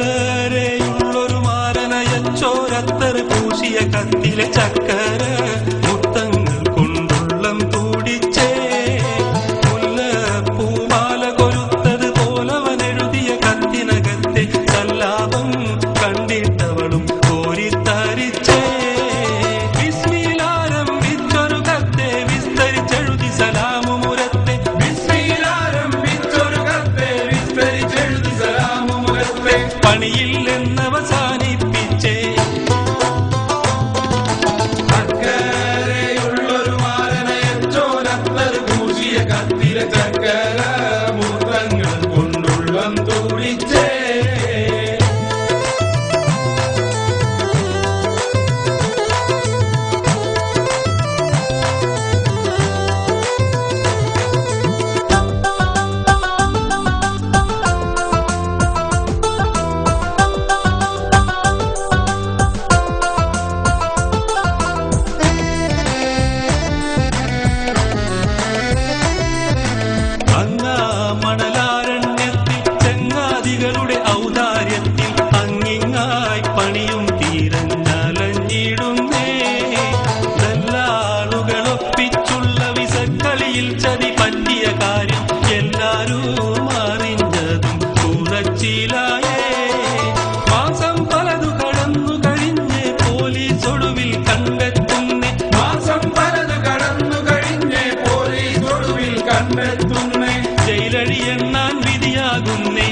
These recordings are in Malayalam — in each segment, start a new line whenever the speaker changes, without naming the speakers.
അക്കരെയുള്ളൊരു മാരനയച്ചോരത്തർ പൂശിയ കത്തിലെ ചക്കര മുത്തങ്ങൾ കൊണ്ടുള്ളം കൂടിച്ചേ മുല്ലപ്പൂമാല കൊരുത്തത് പോലവനെഴുതിയ കത്തിനകത്തെ സല്ലാപം കണ്ടിട്ടവളും കോരിത്തരിച്ചേ വിസ്മയിലാരംഭിച്ചൊരു കത്തെ വിസ്തരിച്ചെഴുതി സലാമുമുരത്തെ വിസ്മയിലാരംഭിച്ചൊരു കത്തെ വിസ്തരിച്ചെഴുതി സലാമുമുരത്തെ പണിയില്ലെന്നവസാനിപ്പിച്ചേ അക്കരെയുള്ളൊരു മാരനയച്ചോരത്തർ പൂശിയ കത്തിലെ ചക്കര മുത്തങ്ങൾ കൊണ്ടുള്ളം തൂടിച്ചേ മണലാരണ്യത്തിൽ ചങ്ങാതികളുടെ ഔദാര്യത്തിൽ അങ്ങിങ്ങായി പണിയും തീരഞ്ഞലഞ്ഞിടുന്നേ ദല്ലാളുകളൊപ്പിച്ചുള്ള വിസക്കളിയിൽ ചതി പറ്റിയ കാര്യം എല്ലാരും അറിഞ്ഞതും കുറച്ചിലായേ മാസം പലതു കടന്നു കഴിഞ്ഞ് പോലീസ് ഒടുവിൽ കണ്ടെത്തുന്നേ മാസം പലതു കടന്നു കഴിഞ്ഞ് പോലീസ് ഒടുവിൽ കണ്ടെത്തുന്നേ ജയിലഴിയെണ്ണാൻ വിധിയാകുന്നേ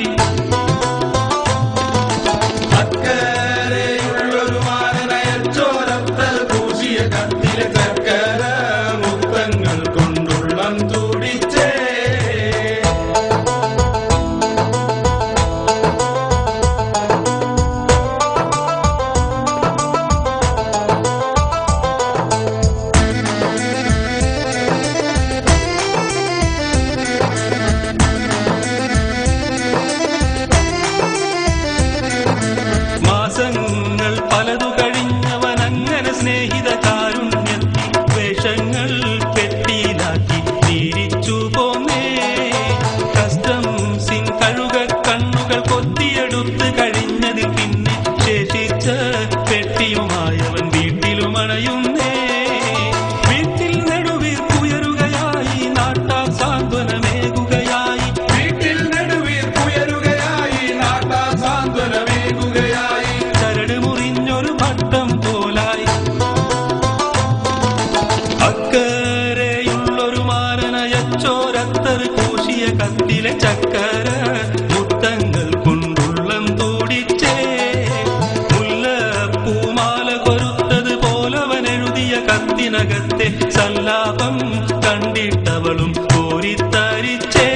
അക്കരെയുള്ളൊരു മാരനയച്ചോരത്തർ പൂശിയ കത്തിലെ ചക്കര മുത്തങ്ങൾ കൊണ്ടുള്ളം തൂടിച്ചേ മാസങ്ങൾ പലതു കഴിഞ്ഞവനങ്ങനെ സ്നേഹിത കാരുണ്യത്തിൽ വേഷങ്ങൾ പെട്ടിയിലാക്കി തിരിച്ചു പോന്നേ കസ്റ്റംസിൻ കഴുക കണ്ണുകൾ കൊത്തിയെടുത്ത് കഴിഞ്ഞതിൽ പിന്നെ ശേഷിച്ച പെട്ടിയുമായവൻ വീട്ടിലുമണയുന്നേ വീട്ടിൽ നെടുവീർപ്പുയരുകയായി നാട്ടാർ സാന്ത്വനമേകുകയായി വീട്ടിൽ നെടുവീർപ്പുയരുകയായി നാട്ടാർ സാന്ത്വനമേകുകയായി ചരട് മുറിഞ്ഞൊരു ഭട്ടം പോലായി അക്കരെയുള്ളൊരു മാരനയച്ചോരത്തർ പൂശിയ കത്തിലെ ചക്കര മുത്തങ്ങൾ കൊണ്ടുള്ളം തൂടിച്ചേ മുല്ലപ്പൂമാല കൊരുത്തത് പോലവനെഴുതിയ കത്തിനകത്തെ സല്ലാപം കണ്ടിട്ടവളും കോരിത്തരിച്ചേ